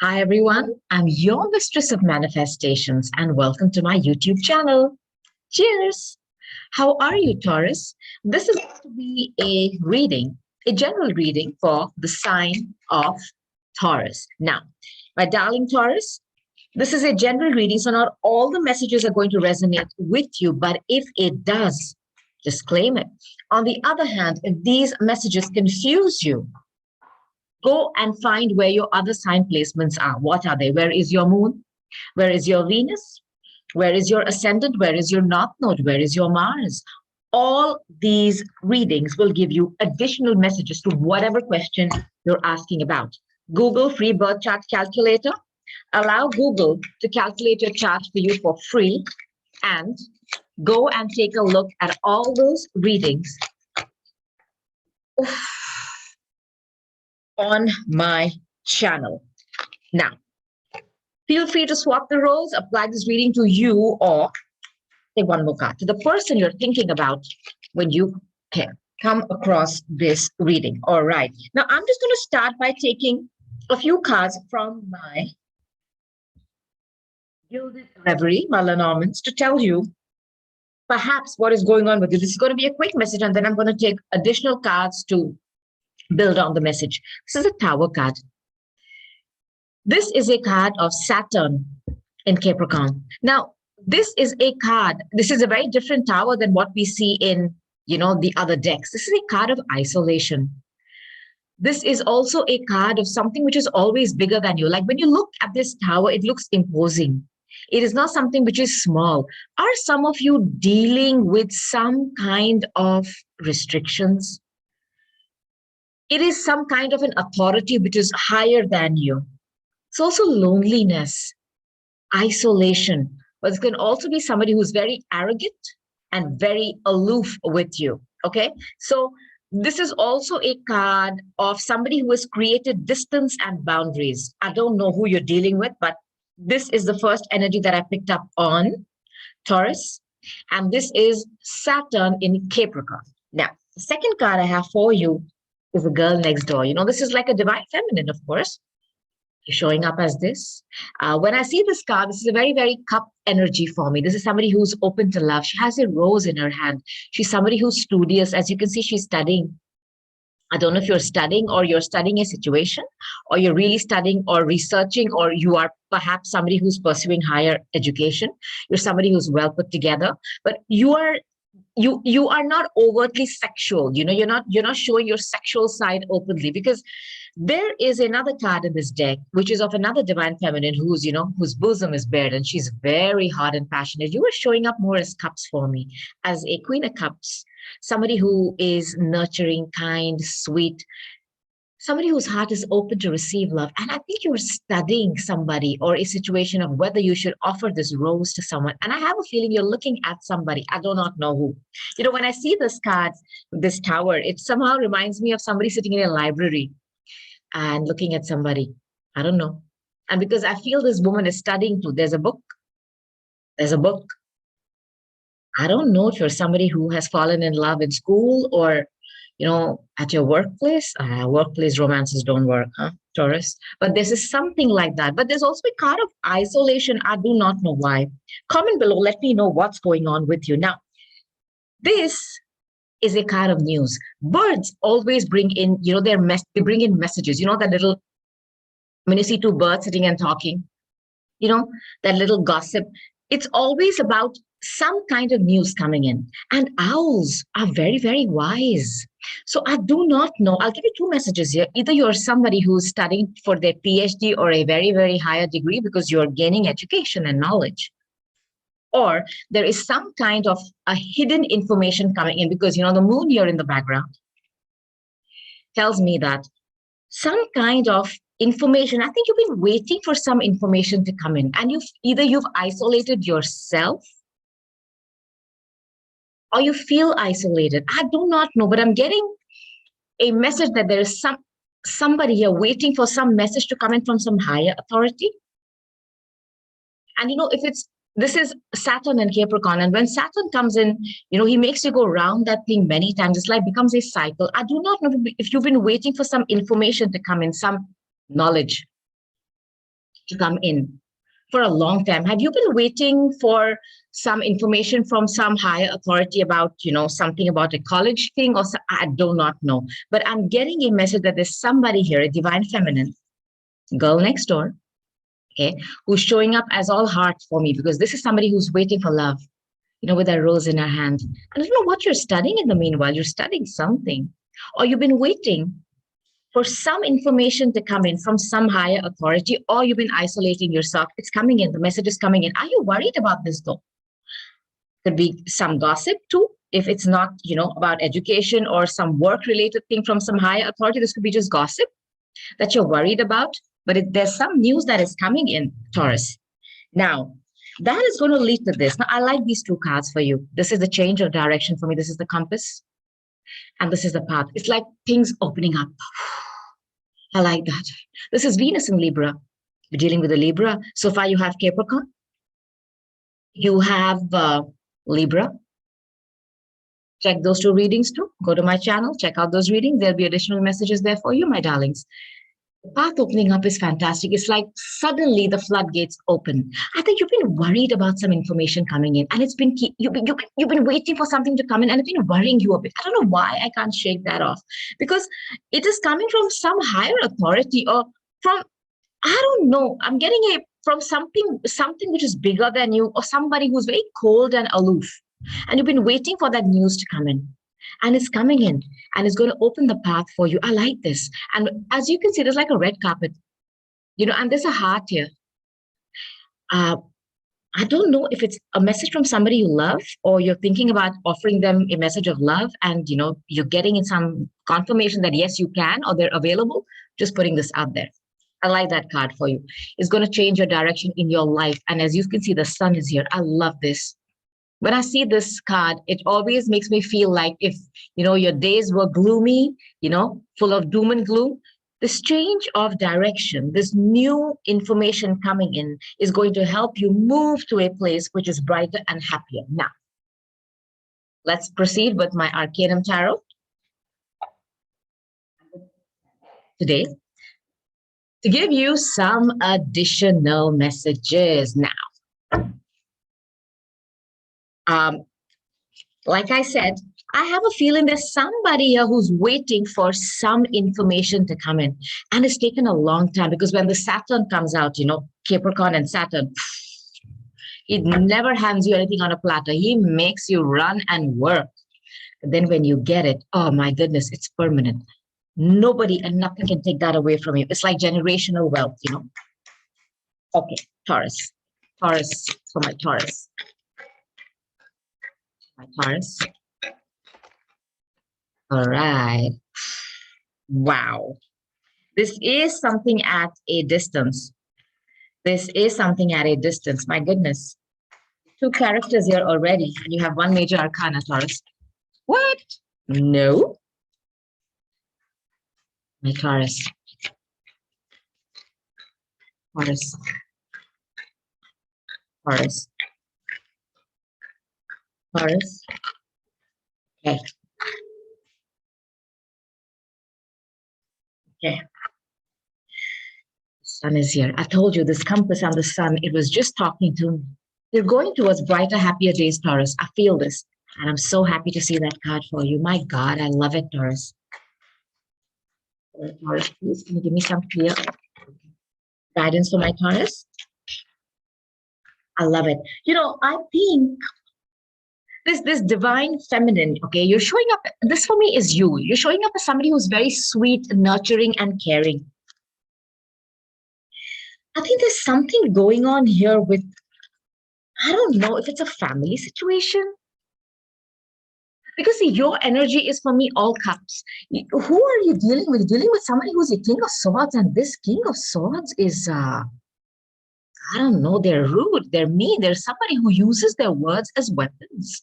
Hi everyone, I'm your mistress of manifestations and welcome to my YouTube channel. Cheers! How are you, Taurus? This is going to be a reading, a general reading for the sign of Taurus. Now, my darling Taurus, this is a general reading, so not all the messages are going to resonate with you, but if it does, just claim it. On the other hand, if these messages confuse you, go and find where your other sign placements are. What are they? Where is your moon? Where is your Venus? Where is your ascendant? Where is your north node? Where is your Mars? All these readings will give you additional messages to whatever question you're asking about. Google free birth chart calculator. Allow Google to calculate your chart for you for free and go and take a look at all those readings on my channel. Now, feel free to swap the roles, apply this reading to you, or take one more card to the person you're thinking about when you come across this reading. All right. Now, I'm just going to start by taking a few cards from my Gilded Reverie, my Lenormands, to tell you perhaps what is going on with you. This is going to be a quick message, and then I'm going to take additional cards to build on the message. This is a Tower card. This is a card of Saturn in Capricorn. Now, this is a card. This is a very different tower than what we see in, the other decks. This is a card of isolation. This is also a card of something which is always bigger than you. Like when you look at this tower, it looks imposing. It is not something which is small. Are some of you dealing with some kind of restrictions? It is some kind of an authority which is higher than you. It's also loneliness, isolation, but it can also be somebody who's very arrogant and very aloof with you. Okay, so this is also a card of somebody who has created distance and boundaries. I don't know who you're dealing with, but this is the first energy that I picked up on Taurus, and this is Saturn in Capricorn. Now, the second card I have for you is the girl next door. This is like a divine feminine, of course, showing up as this. When I see this card, this is a very, very cup energy for me. This is somebody who's open to love. She has a rose in her hand. She's somebody who's studious. As you can see, she's studying. I don't know if you're studying or you're studying a situation, or you're really studying or researching, or you are perhaps somebody who's pursuing higher education. You're somebody who's well put together, but you are not overtly sexual. You're not showing your sexual side openly, because there is another card in this deck which is of another divine feminine whose bosom is bared, and she's very hot and passionate. You are showing up more as cups for me, as a queen of cups, somebody who is nurturing, kind, sweet, somebody whose heart is open to receive love. And I think you're studying somebody or a situation of whether you should offer this rose to someone. And I have a feeling you're looking at somebody. I do not know who. When I see this card, this tower, it somehow reminds me of somebody sitting in a library and looking at somebody. I don't know. And because I feel this woman is studying too. There's a book. I don't know if you're somebody who has fallen in love in school or at your workplace. Workplace romances don't work, huh, Taurus? But this is something like that. But there's also a card of isolation. I do not know why. Comment below. Let me know what's going on with you. Now, this is a card of news. Birds always bring in, they bring in messages. That little, when you see two birds sitting and talking, that little gossip. It's always about some kind of news coming in. And owls are very, very wise. So I do not know. I'll give you two messages here. Either you're somebody who's studying for their PhD or a very, very higher degree because you're gaining education and knowledge. Or there is some kind of a hidden information coming in because, the moon here in the background tells me that some kind of information, I think you've been waiting for some information to come in, and you've isolated yourself or you feel isolated. I do not know, but I'm getting a message that there is somebody here waiting for some message to come in from some higher authority. And this is Saturn and Capricorn, and when Saturn comes in, he makes you go around that thing many times. It's like becomes a cycle. I do not know if you've been waiting for some information to come in, some knowledge. to come in for a long time. Have you been waiting for some information from some higher authority about, something about a college thing or I do not know. But I'm getting a message that there's somebody here, a divine feminine, girl next door, okay, who's showing up as all heart for me because this is somebody who's waiting for love, with a rose in her hand. I don't know what you're studying in the meanwhile. You're studying something, or you've been waiting for some information to come in from some higher authority, or you've been isolating yourself. It's coming in. The message is coming in. Are you worried about this though? Could be some gossip too. If it's not, about education or some work related thing from some higher authority, this could be just gossip that you're worried about. But there's some news that is coming in, Taurus. Now, that is going to lead to this. Now, I like these two cards for you. This is the change of direction for me. This is the compass. And this is the path. It's like things opening up. I like that. This is Venus in Libra. We're dealing with a Libra. So far, you have Capricorn. You have Libra. Check those two readings too. Go to my channel. Check out those readings. There'll be additional messages there for you, my darlings. The path opening up is fantastic. It's like suddenly the floodgates open. I think you've been worried about some information coming in, and you've been waiting for something to come in, and it's been worrying you a bit. I don't know why I can't shake that off, because it is coming from some higher authority or from, I don't know. I'm getting from something which is bigger than you, or somebody who's very cold and aloof, and you've been waiting for that news to come in. And it's coming in and it's going to open the path for you. I like this. And as you can see, there's like a red carpet, and there's a heart here. I don't know if it's a message from somebody you love, or you're thinking about offering them a message of love, and you're getting in some confirmation that yes, you can, or they're available. Just putting this out there. I like that card for you. It's going to change your direction in your life. And as you can see, the sun is here. I love this. When I see this card, it always makes me feel like if, your days were gloomy, full of doom and gloom, this change of direction, this new information coming in is going to help you move to a place which is brighter and happier. Now, let's proceed with my Arcanum Tarot today to give you some additional messages. Now, like I said, I have a feeling there's somebody here who's waiting for some information to come in. And it's taken a long time, because when the Saturn comes out, Capricorn and Saturn, he never hands you anything on a platter. He makes you run and work. And then when you get it, oh my goodness, it's permanent. Nobody and nothing can take that away from you. It's like generational wealth, Okay, Taurus. Taurus for my Taurus. My Taurus. All right. Wow. This is something at a distance. This is something at a distance. My goodness. Two characters here already. And you have one major arcana, Taurus. What? No. My Taurus. Taurus. Taurus. Taurus. Okay. Okay. The sun is here. I told you this compass and the sun, it was just talking to me. You're going towards brighter, happier days, Taurus. I feel this. And I'm so happy to see that card for you. My God, I love it, Taurus. Taurus, please, can you give me some clear guidance for my Taurus? I love it. I think this divine feminine, okay, you're showing up. This for me is you. You're showing up as somebody who's very sweet, nurturing, and caring. I think there's something going on here with, I don't know if it's a family situation. Because see, your energy is for me all cups. Who are you dealing with? Dealing with somebody who's a king of swords, and this king of swords is, I don't know, they're rude, they're mean. There's somebody who uses their words as weapons.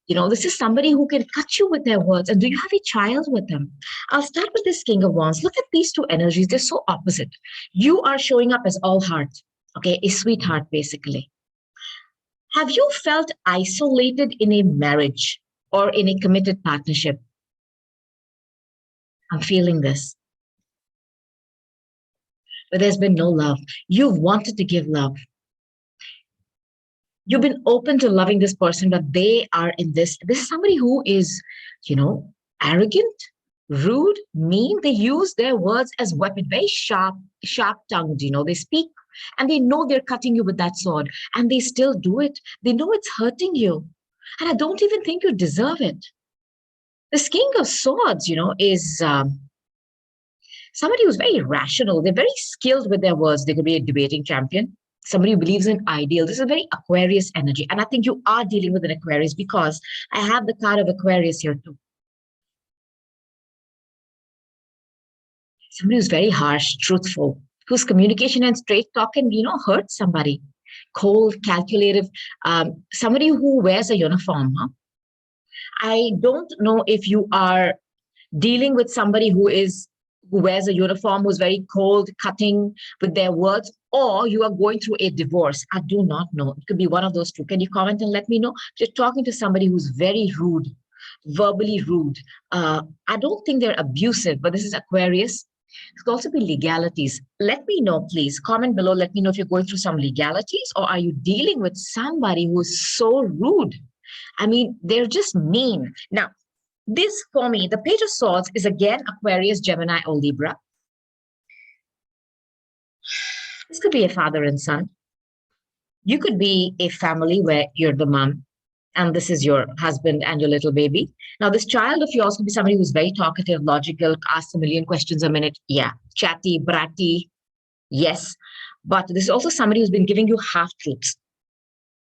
This is somebody who can cut you with their words. And do you have a child with them? I'll start with this King of Wands. Look at these two energies. They're so opposite. You are showing up as all heart, okay? A sweetheart, basically. Have you felt isolated in a marriage or in a committed partnership? I'm feeling this. but there's been no love. You've wanted to give love. You've been open to loving this person, but they are in this. This is somebody who is, you know, arrogant, rude, mean. They use their words as weapon, very sharp tongued. They speak and they know they're cutting you with that sword, and they still do it. They know it's hurting you. And I don't even think you deserve it. This King of Swords, is somebody who's very rational. They're very skilled with their words. They could be a debating champion, somebody who believes in ideal. This is a very Aquarius energy. And I think you are dealing with an Aquarius because I have the card of Aquarius here too. Somebody who's very harsh, truthful, whose communication and straight talk can, hurt somebody. Cold, calculative, somebody who wears a uniform. Huh? I don't know if you are dealing with somebody who wears a uniform, who's very cold, cutting with their words, or you are going through a divorce. I do not know. It could be one of those two. Can you comment and let me know? You're talking to somebody who's very rude, verbally rude. I don't think they're abusive, but this is Aquarius. It could also be legalities. Let me know, please. Comment below. Let me know if you're going through some legalities, or are you dealing with somebody who is so rude? I mean, they're just mean. Now, this for me, the Page of Swords is again Aquarius, Gemini, or Libra. This could be a father and son. You could be a family where you're the mom and this is your husband and your little baby. Now, this child of yours could be somebody who's very talkative, logical, asks a million questions a minute. Yeah, chatty, bratty. Yes. But this is also somebody who's been giving you half truths.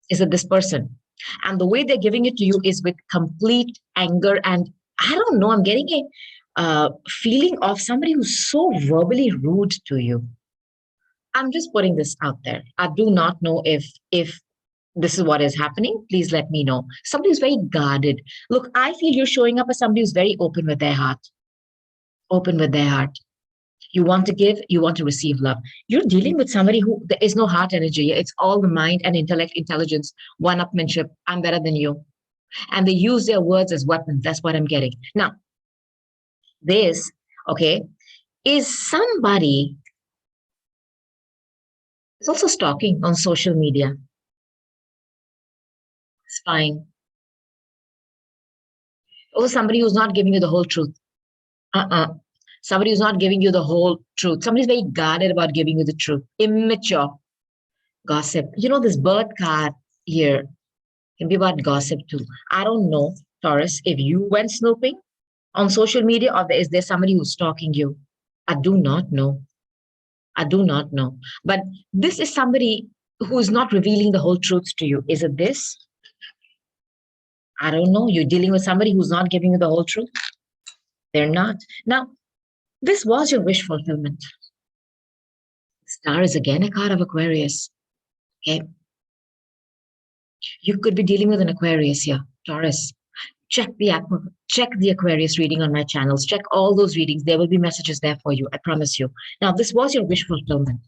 Is it this person? And the way they're giving it to you is with complete anger. And I don't know, I'm getting a feeling of somebody who's so verbally rude to you. I'm just putting this out there. I do not know if this is what is happening. Please let me know. Somebody who's very guarded. Look, I feel you're showing up as somebody who's very open with their heart. Open with their heart. You want to give, you want to receive love. You're dealing with somebody who there is no heart energy. It's all the mind and intellect, intelligence, one-upmanship. I'm better than you. And they use their words as weapons. That's what I'm getting. Now, this, okay, is somebody is also stalking on social media. Spying. Also somebody who's not giving you the whole truth. Somebody who's not giving you the whole truth. Somebody's very guarded about giving you the truth. Immature. Gossip. This bird card here can be about gossip too. I don't know, Taurus, if you went snooping on social media or is there somebody who's stalking you? I do not know. I do not know. But this is somebody who is not revealing the whole truth to you. Is it this? I don't know. You're dealing with somebody who's not giving you the whole truth. They're not. Now, this was your wish fulfillment. Star is again a card of Aquarius. Okay. You could be dealing with an Aquarius here, Taurus. Check the Aquarius reading on my channels. Check all those readings. There will be messages there for you. I promise you. Now, this was your wish fulfillment.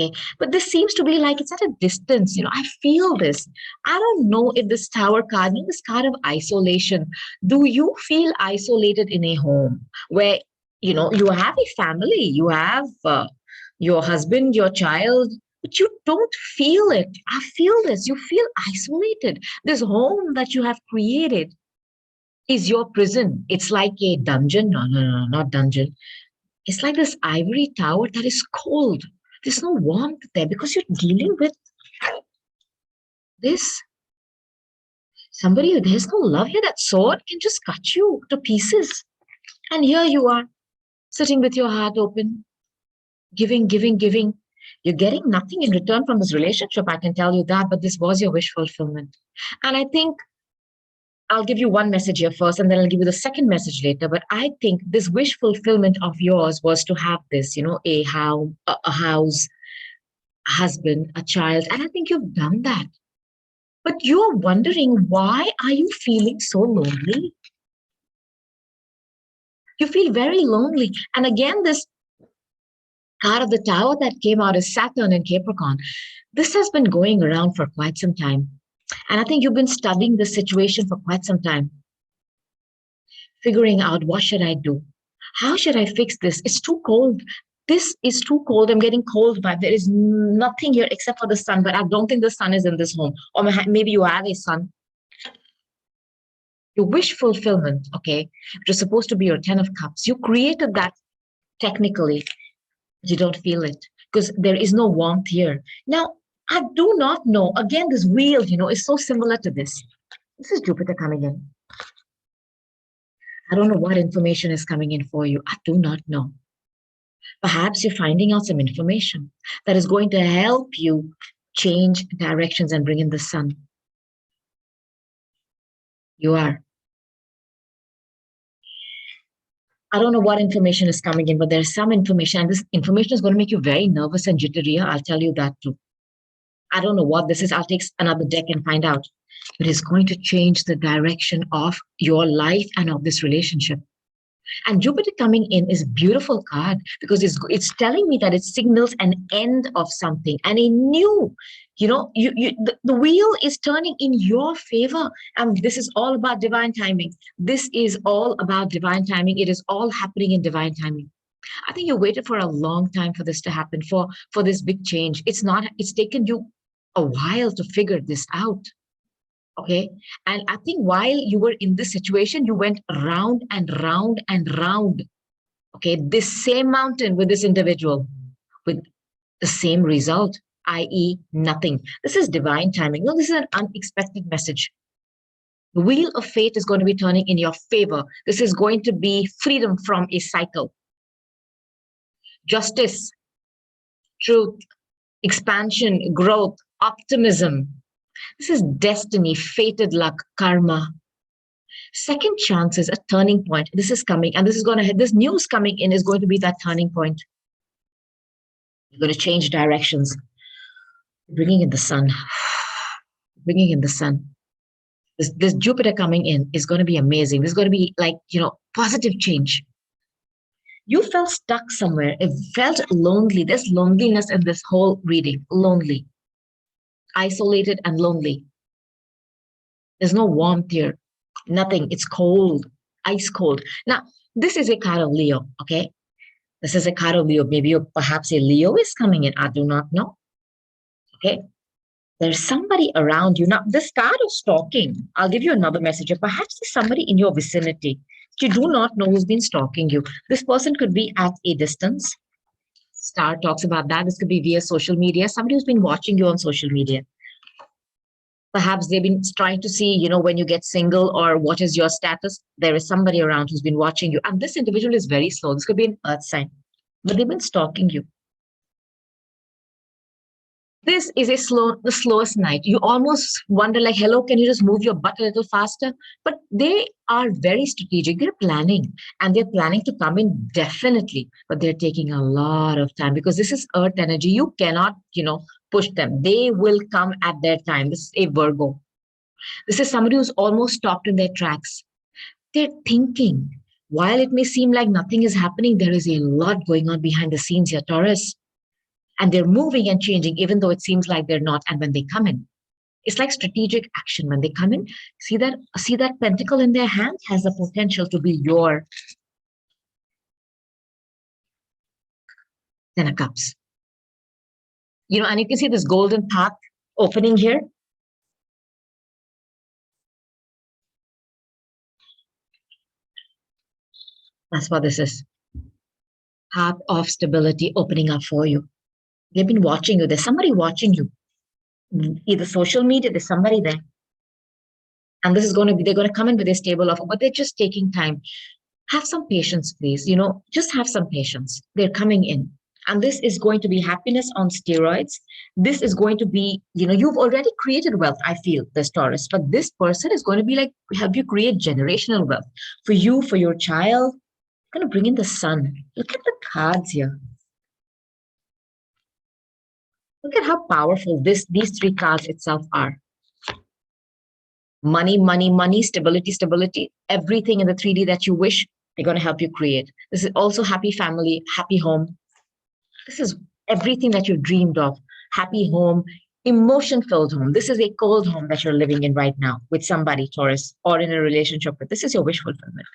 Okay. But this seems to be like it's at a distance. I feel this. I don't know if this Tower card, this card of isolation, do you feel isolated in a home where, you have a family, you have your husband, your child, but you don't feel it. I feel this. You feel isolated. This home that you have created is your prison. It's like a dungeon. No, not dungeon. It's like this ivory tower that is cold. There's no warmth there because you're dealing with this. Somebody, there's no love here. That sword can just cut you to pieces. And here you are, sitting with your heart open, giving. You're getting nothing in return from this relationship, I can tell you that, but this was your wish fulfillment. And I think I'll give you one message here first, and then I'll give you the second message later. But I think this wish fulfillment of yours was to have this, a house, a husband, a child. And I think you've done that. But you're wondering, why are you feeling so lonely? You feel very lonely. And again, this card of the Tower that came out is Saturn and Capricorn. This has been going around for quite some time. And I think you've been studying this situation for quite some time. Figuring out, what should I do? How should I fix this? It's too cold. This is too cold. I'm getting cold, but there is nothing here except for the sun. But I don't think the sun is in this home. Or maybe you have a sun. Your wish fulfillment, okay, which is supposed to be your 10 of cups. You created that technically. You don't feel it because there is no warmth here. Now, I do not know. Again, this wheel, is so similar to this. This is Jupiter coming in. I don't know what information is coming in for you. I do not know. Perhaps you're finding out some information that is going to help you change directions and bring in the sun. You are. I don't know what information is coming in, but there's some information, and this information is going to make you very nervous and jittery. I'll tell you that too. I don't know what this is. I'll take another deck and find out. But it's going to change the direction of your life and of this relationship. And Jupiter coming in is a beautiful card because it's telling me that it signals an end of something and a new, the wheel is turning in your favor. And this is all about divine timing. This is all about divine timing. It is all happening in divine timing. I think you waited for a long time for this to happen, for this big change. It's taken you a while to figure this out. Okay. And I think while you were in this situation, you went round and round and round. Okay. This same mountain with this individual with the same result, i.e., nothing. This is divine timing. No, this is an unexpected message. The wheel of fate is going to be turning in your favor. This is going to be freedom from a cycle. Justice, truth, expansion, growth, optimism. This is destiny, fated luck, karma. Second chance is a turning point. This is coming, and this news coming in is going to be that turning point. You're going to change directions. Bringing in the sun. Bringing in the sun. This Jupiter coming in is going to be amazing. This is going to be like, positive change. You felt stuck somewhere. It felt lonely. There's loneliness in this whole reading. Lonely. Isolated and lonely. There's no warmth here. Nothing. It's cold. Ice cold. Now, this is a card of Leo, okay? This is a card of Leo. Maybe perhaps a Leo is coming in. I do not know. Okay? There's somebody around you. Now, this card of stalking, I'll give you another message. Perhaps there's somebody in your vicinity. You do not know who's been stalking you. This person could be at a distance. Star talks about that. This could be via social media. Somebody who's been watching you on social media. Perhaps they've been trying to see, when you get single or what is your status. There is somebody around who's been watching you. And this individual is very slow. This could be an earth sign, but they've been stalking you. This is the slowest night. You almost wonder like, hello, can you just move your butt a little faster? But they are very strategic. They're planning and they're planning to come in definitely, but they're taking a lot of time because this is earth energy. You cannot, push them. They will come at their time. This is a Virgo. This is somebody who's almost stopped in their tracks. They're thinking. While it may seem like nothing is happening, there is a lot going on behind the scenes here, Taurus. And they're moving and changing, even though it seems like they're not. And when they come in, it's like strategic action. When they come in, see that pentacle in their hand has the potential to be your 10 of cups. And you can see this golden path opening here. That's what this is. Path of stability opening up for you. They've been watching you. There's somebody watching you. Either social media, there's somebody there. And they're going to come in with a stable offer, but they're just taking time. Have some patience, please. Just have some patience. They're coming in. And this is going to be happiness on steroids. This is going to be, you've already created wealth, I feel, this Taurus. But this person is going to be like, help you create generational wealth. For you, for your child, going to bring in the sun. Look at the cards here. Look at how powerful these three cards itself are. Money, money, money, stability, stability. Everything in the 3D that you wish, they're going to help you create. This is also happy family, happy home. This is everything that you've dreamed of. Happy home, emotion-filled home. This is a cold home that you're living in right now with somebody, Taurus, or in a relationship with. This is your wish fulfillment.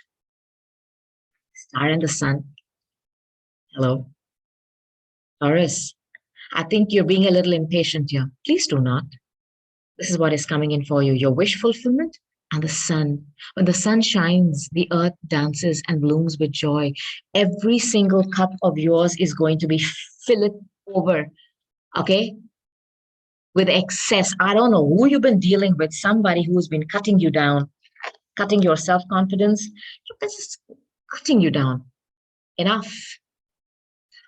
Star and the sun. Hello. Taurus, I think you're being a little impatient here. Please do not. This is what is coming in for you, your wish fulfillment and the sun. When the sun shines, the earth dances and blooms with joy. Every single cup of yours is going to be filled over, okay, with excess. I don't know who you've been dealing with, somebody who's been cutting you down, cutting your self confidence. This is cutting you down. Enough.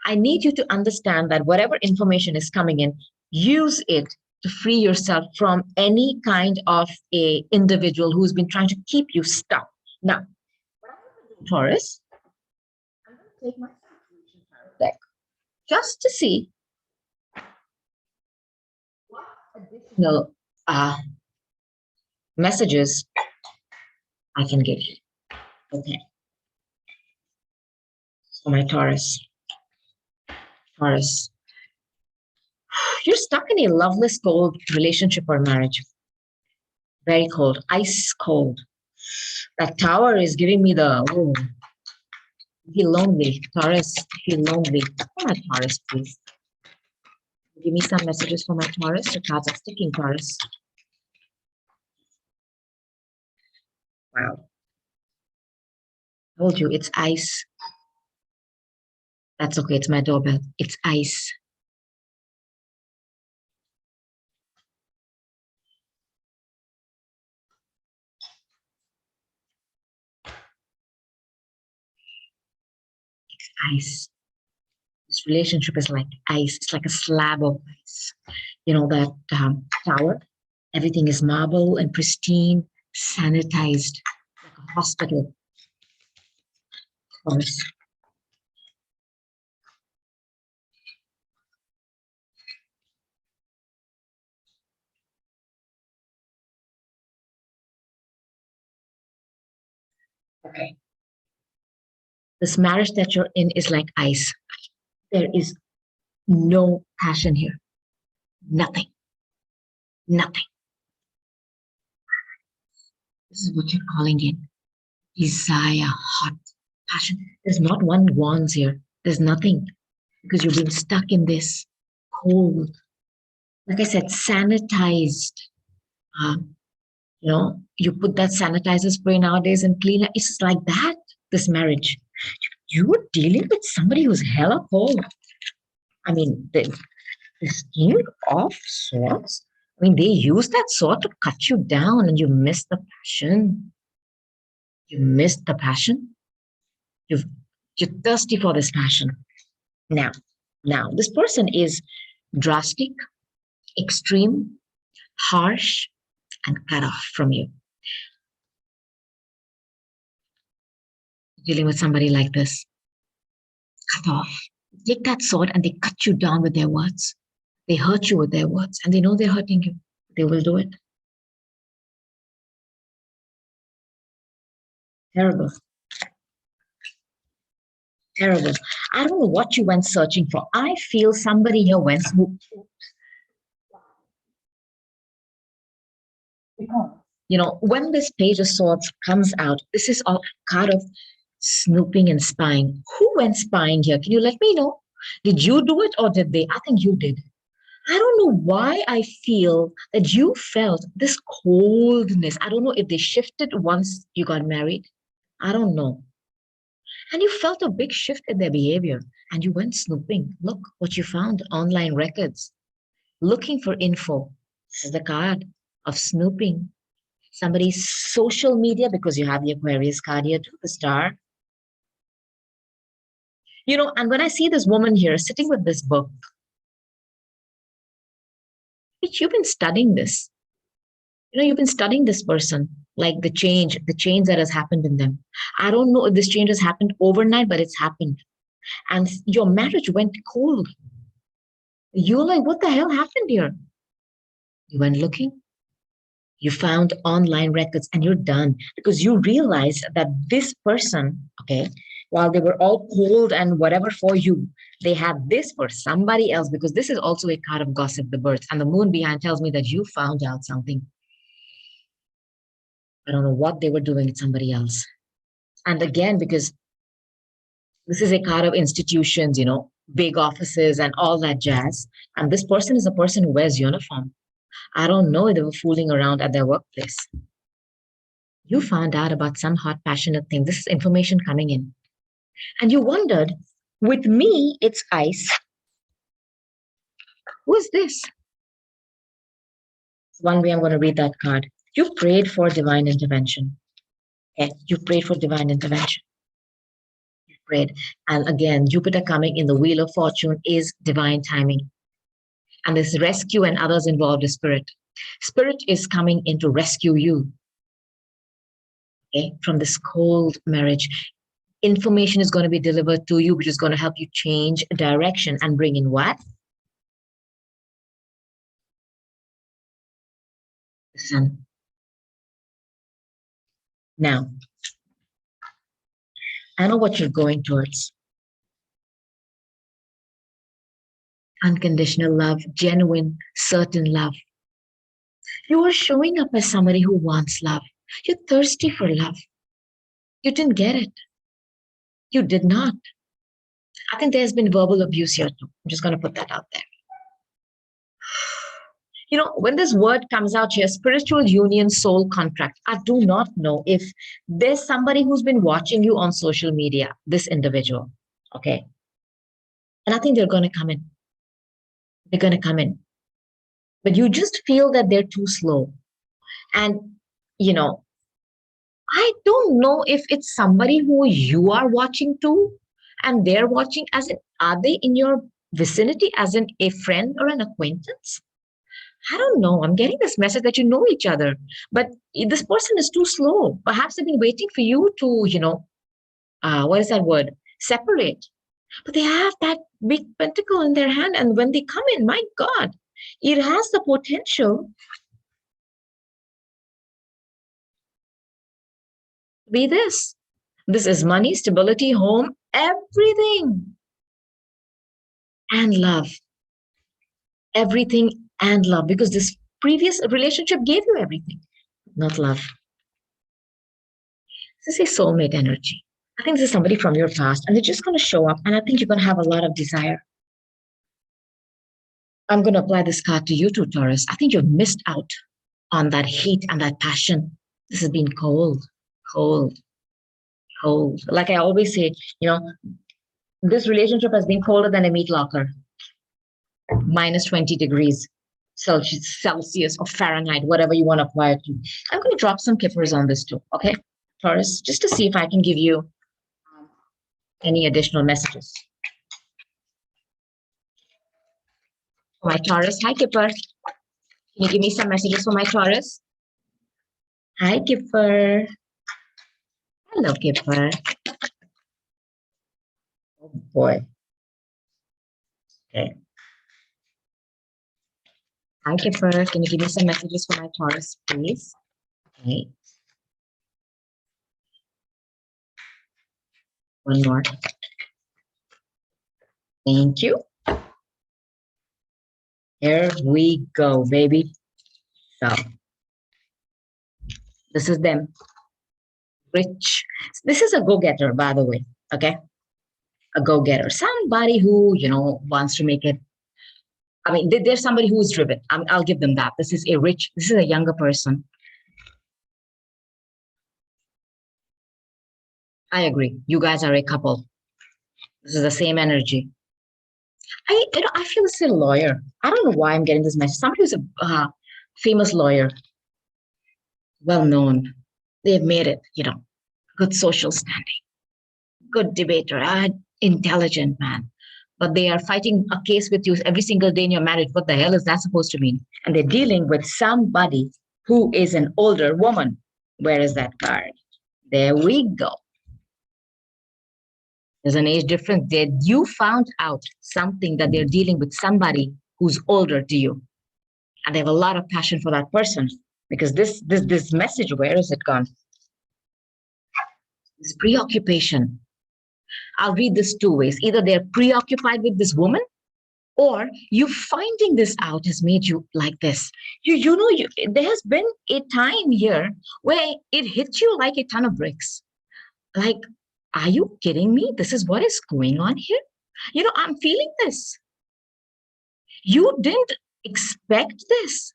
I need you to understand that whatever information is coming in, use it to free yourself from any kind of a individual who's been trying to keep you stuck. Now, Taurus, I'm going to take my deck just to see what additional messages I can give you. Okay. So my Taurus, you're stuck in a loveless, cold relationship or marriage. Very cold, ice cold. That tower is giving me the, oh, feel lonely. Taurus, feel lonely. For my Taurus, please. Give me some messages for my Taurus. The cards are sticking, Taurus. Wow. I told you, it's ice. That's okay, it's my doorbell. It's ice. It's ice. This relationship is like ice. It's like a slab of ice. You know, that tower? Everything is marble and pristine, sanitized, like a hospital. Taurus. Okay. This marriage that you're in is like ice. There is no passion here. Nothing. Nothing. This is what you're calling in. Desire, hot, passion. There's not one wants here. There's nothing. Because you've been stuck in this cold, like I said, sanitized. Um, you put that sanitizer spray nowadays and clean it. It's like that, this marriage. You're dealing with somebody who's hella cold. I mean, the king of swords. I mean, they use that sword to cut you down and you miss the passion. You miss the passion. You've, you're thirsty for this passion. Now, this person is drastic, extreme, harsh, and cut off from you. Dealing with somebody like this, cut off. Take that sword and they cut you down with their words. They hurt you with their words and they know they're hurting you. They will do it. Terrible. Terrible. I don't know what you went searching for. I feel somebody here went when this Page of Swords comes out, this is a card of snooping and spying. Who went spying here? Can you let me know? Did you do it or did they? I think you did. I don't know why I feel that you felt this coldness. I don't know if they shifted once you got married. I don't know. And you felt a big shift in their behavior and you went snooping. Look what you found, online records, looking for info. This is the card of snooping. Somebody's social media, because you have the Aquarius card here too, the star. And when I see this woman here sitting with this book, which you've been studying this, you've been studying this person, like the change that has happened in them. I don't know if this change has happened overnight, but it's happened. And your marriage went cold. You're like, what the hell happened here? You went looking, you found online records, and you're done because you realize that this person, okay, while they were all cold and whatever for you, they had this for somebody else, because this is also a card of gossip, the birds, and the moon behind tells me that you found out something. I don't know what they were doing with somebody else. And again, because this is a card of institutions, big offices and all that jazz. And this person is a person who wears uniform. I don't know if they were fooling around at their workplace. You found out about some hot, passionate thing. This is information coming in. And you wondered, with me, it's ice. Who is this? One way I'm going to read that card. You prayed for divine intervention. Okay, you prayed for divine intervention. You prayed. And again, Jupiter coming in the Wheel of Fortune is divine timing. And this rescue and others involved is spirit. Spirit is coming in to rescue you, okay, from this cold marriage. Information is going to be delivered to you, which is going to help you change direction and bring in what? The sun. Now, I know what you're going towards. Unconditional love, genuine, certain love. You are showing up as somebody who wants love. You're thirsty for love. You didn't get it. You did not. I think there's been verbal abuse here too. I'm just going to put that out there. You know, when this word comes out here, spiritual union, soul contract, I do not know if there's somebody who's been watching you on social media, this individual, okay? And I think they're going to come in. They're going to come in. But you just feel that they're too slow. And, you know, I don't know if it's somebody who you are watching too, and they're watching, as in, are they in your vicinity, as in a friend or an acquaintance? I don't know. I'm getting this message that you know each other, but this person is too slow. Perhaps they've been waiting for you to, what is that word? Separate. But they have that big pentacle in their hand. And when they come in, my God, it has the potential to be this. This is money, stability, home, everything. And love. Everything and love, because this previous relationship gave you everything, not love. This is a soulmate energy. I think this is somebody from your past, and they're just going to show up, and I think you're going to have a lot of desire. I'm going to apply this card to you too, Taurus. I think you've missed out on that heat and that passion. This has been cold, cold, cold. Like I always say, this relationship has been colder than a meat locker, minus 20 degrees. Celsius or Fahrenheit, whatever you want to apply it to. I'm going to drop some kippers on this too, okay, Taurus, just to see if I can give you any additional messages. For my Taurus, hi Kipper. Can you give me some messages for my Taurus? Hi Kipper. Hello Kipper. Oh boy. Okay. Hi Kipper, can you give me some messages for my Taurus, please? Okay. One more. Thank you. Here we go, baby. So, this is them. Rich. This is a go-getter, by the way, okay? A go-getter. Somebody who, wants to make it. I mean, there's somebody who is driven. I'll give them that. This is a younger person. I agree. You guys are a couple. This is the same energy. I feel it's a lawyer. I don't know why I'm getting this message. Somebody who's a famous lawyer, well known. They've made it, good social standing, good debater, intelligent man. But they are fighting a case with you every single day in your marriage. What the hell is that supposed to mean? And they're dealing with somebody who is an older woman. Where is that card? There we go. There's an age difference there. You found out something that they're dealing with somebody who's older to you. And they have a lot of passion for that person. Because this message, where is it gone? This preoccupation. I'll read this two ways. Either they're preoccupied with this woman, or you finding this out has made you like this. There has been a time here where it hits you like a ton of bricks. Like, are you kidding me? This is what is going on here? I'm feeling this. You didn't expect this.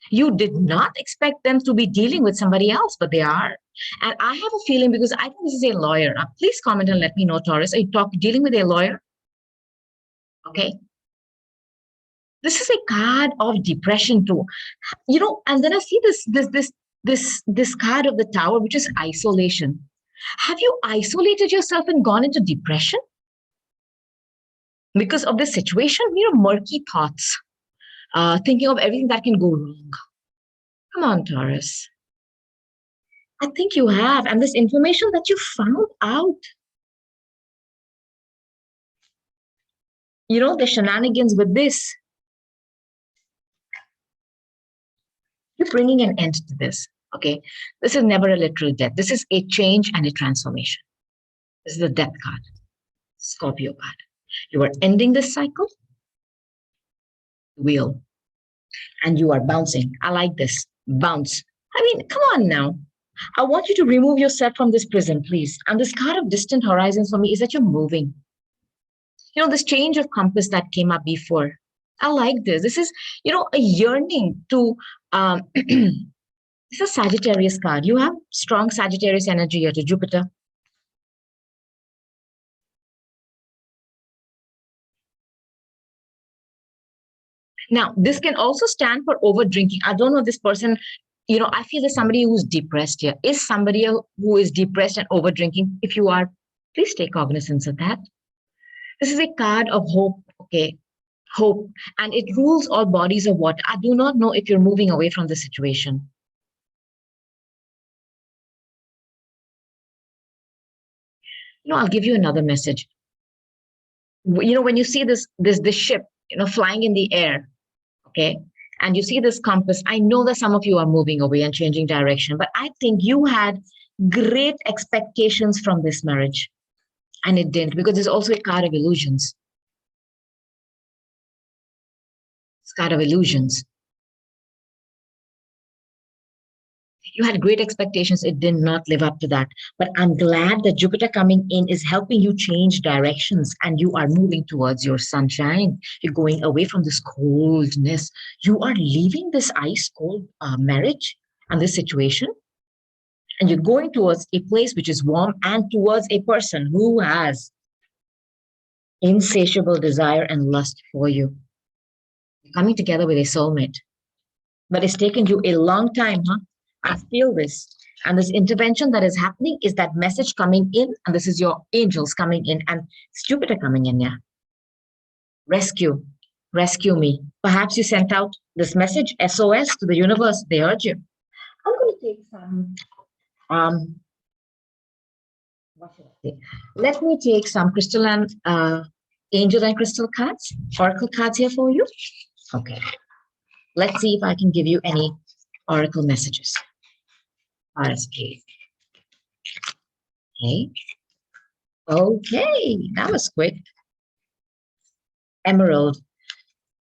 You did not expect them to be dealing with somebody else, but they are. And I have a feeling, because I think this is a lawyer. Please comment and let me know, Taurus. Are you dealing with a lawyer? Okay. This is a card of depression too. And then I see this card of the Tower, which is isolation. Have you isolated yourself and gone into depression because of this situation? Murky thoughts, thinking of everything that can go wrong. Come on, Taurus. I think you have. And this information that you found out, the shenanigans with this, you're bringing an end to this. Okay. This is never a literal death. This is a change and a transformation. This is the death card, Scorpio card. You are ending this cycle, wheel, and you are bouncing. I like this. Bounce. I mean, come on now. I want you to remove yourself from this prison, please. And this card of distant horizons for me is that you're moving. This change of compass that came up before. I like this. This is, a yearning to, this is Sagittarius card. You have strong Sagittarius energy here to Jupiter. Now, this can also stand for over drinking. I don't know if this person, I feel there's somebody who's depressed here. Is somebody who is depressed and over drinking? If you are, please take cognizance of that. This is a card of hope, okay? Hope. And it rules all bodies of water. I do not know if you're moving away from the situation. I'll give you another message. When you see this ship, flying in the air, okay, and you see this compass, I know that some of you are moving away and changing direction, but I think you had great expectations from this marriage, and it didn't, because there's also a card of illusions. It's card of illusions. You had great expectations. It did not live up to that. But I'm glad that Jupiter coming in is helping you change directions, and you are moving towards your sunshine. You're going away from this coldness. You are leaving this ice cold marriage and this situation. And you're going towards a place which is warm, and towards a person who has insatiable desire and lust for you. You're coming together with a soulmate. But it's taken you a long time, huh? I feel this. And this intervention that is happening is that message coming in, and this is your angels coming in, and it's Jupiter coming in, yeah. Rescue me. Perhaps you sent out this message, SOS, to the universe. They heard you. I'm going to take some, what should I say? Let me take some crystal and angel and crystal cards, oracle cards here for you. Okay. Let's see if I can give you any oracle messages. RSP. Okay, that was quick. Emerald.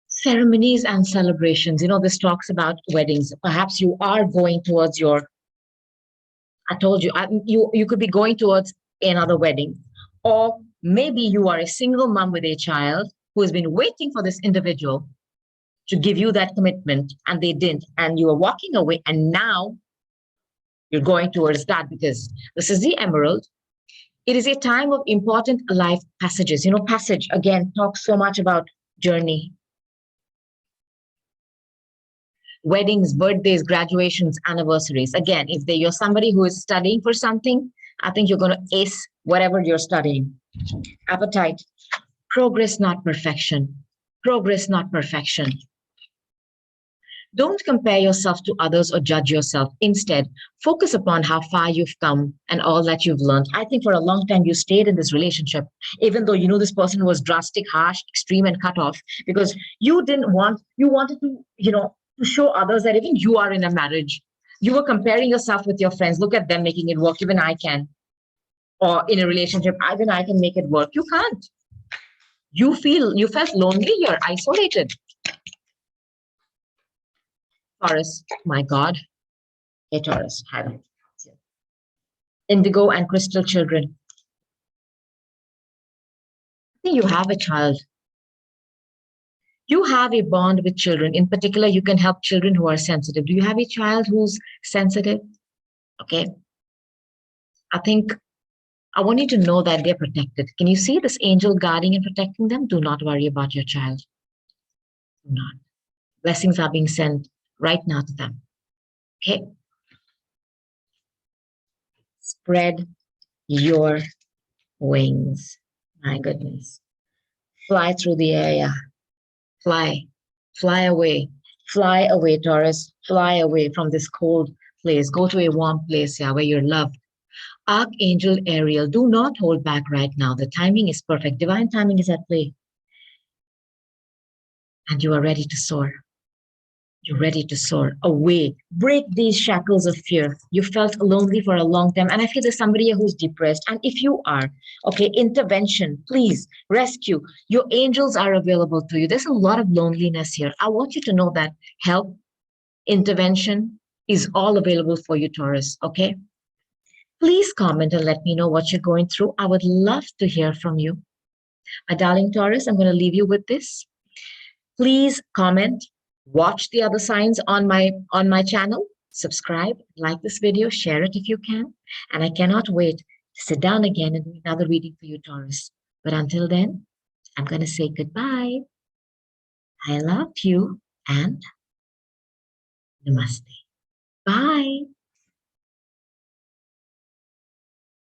Ceremonies and celebrations. This talks about weddings. Perhaps you are going towards I told you, you could be going towards another wedding. Or maybe you are a single mom with a child who has been waiting for this individual to give you that commitment, and they didn't. And you are walking away, and now you're going towards that, because this is the Emerald. It is a time of important life passages. Passage, again, talks so much about journey. Weddings, birthdays, graduations, anniversaries. Again, if you're somebody who is studying for something, I think you're going to ace whatever you're studying. Appetite. Progress, not perfection. Progress, not perfection. Don't compare yourself to others or judge yourself. Instead, focus upon how far you've come and all that you've learned. I think for a long time you stayed in this relationship, even though this person was drastic, harsh, extreme, and cut off, because you wanted to, to show others that even you are in a marriage. You were comparing yourself with your friends. Look at them making it work. Even I can. Or in a relationship, even I can make it work. You can't. You felt lonely. You're isolated. Taurus, my God. Hey, Taurus, have indigo and crystal children. You have a child. You have a bond with children. In particular, you can help children who are sensitive. Do you have a child who's sensitive? Okay. I think I want you to know that they're protected. Can you see this angel guarding and protecting them? Do not worry about your child. Do not. Blessings are being sent right now to them. Okay. Spread your wings. My goodness. Fly through the air. Yeah. Fly. Fly away. Fly away, Taurus. Fly away from this cold place. Go to a warm place, yeah, where you're loved. Archangel Ariel, do not hold back right now. The timing is perfect. Divine timing is at play. And you are ready to soar. You're ready to soar away. Break these shackles of fear. You felt lonely for a long time. And I feel there's somebody who's depressed. And if you are, okay, intervention, please rescue. Your angels are available to you. There's a lot of loneliness here. I want you to know that help, intervention is all available for you, Taurus, okay? Please comment and let me know what you're going through. I would love to hear from you. My darling Taurus, I'm going to leave you with this. Please comment, watch the other signs on my channel, subscribe, like this video, share it if you can. And I cannot wait to sit down again and do another reading for you, Taurus. But until then, I'm going to say goodbye. I love you and namaste. Bye.